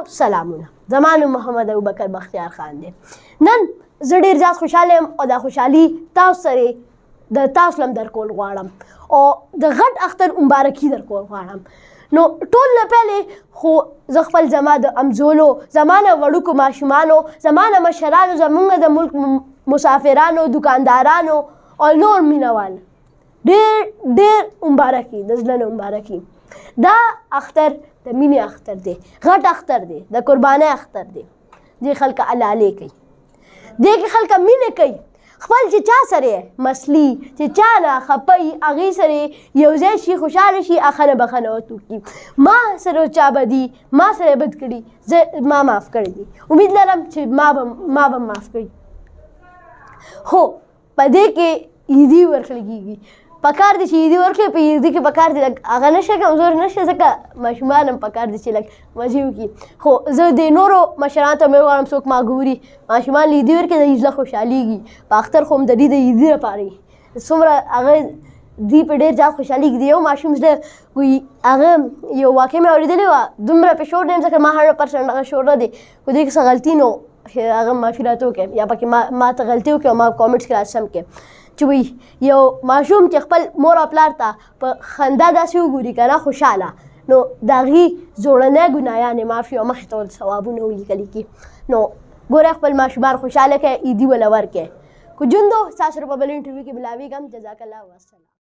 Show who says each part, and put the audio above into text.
Speaker 1: سلامونه، زما نوم محمد ابوبکر بختیار خان دی. نن زه ډېر زیات خوشحاله یم او دا خوشحالي تاسو سره د تاسو لم درکول غواړم او د غټ اختر مبارکي درکول غواړم. نو ټول نه پهلې خو زه خپل زما د همزولو، زما نه وړوکو ماشومانو، زما نه مشرانو، زموږ د ملک مسافرانو، دکاندارانو او نور مینوال ډېر ډېر مبارکي، د زړه نه مبارکي. دا اختر د مینې اختر دی، غټ اختر دی، د قربانۍ اختر دی. دې خلکه حلالې کوي، دې کې خلکه مینه کوي. خپل چې چا سره مسلي، چې چا نه خفه وي، هغې سره یو ځای شي، خوشحاله شي، اخنه بخنه ورته وکړي. ما سره چا بدي، ما سره بد کړي، زه ما معاف کړی دي. امید لرم چې ما به معاف کړي. خو په دې کې عیدي ورکړل کېږي. پکار دی چې عیدي ورکړي، په عیدي کې پکار دی هغه نشه کمزور نشه، ځکه ماشومان هم پکار دي چې لږ مزې وکړي. خو زه د نورو مشرانو ته مې غواړم څوک ما ګوري ماشومان له عیدي ورکړي، د عید زړه خوشحالېږي. په اختر خو هم د دې د عیدي لپاره وي، څومره هغه دوی په ډېر زیات خوشحالېږي. د یو ماشوم زړه وایي، هغه یو واقع مې اورېدلې وه، دومره پې شور دی ځکه ما 100% هغه شور نه دی، خو دې کې څه غلطي نو هغه معافي راته وکړئ یا پکې ما ته غلطي وکړي او ما کامنټس کې راسم کړئ. چې وایي یو ماشوم چې خپل مور او پلار ته په خندا داسې وګوري که نه خوشحاله، نو د هغې زوړنی ګناهیانې معاف شي او مخې ته ورته ثوابونه ولیکل کړي. نو ګوره خپل ماشومان خوشحاله کړئ، عیدي وله ورکړئ. کو جوندو ستاسو سره په بل انټرویو کې ملاویږم. جزاک الله والسلام.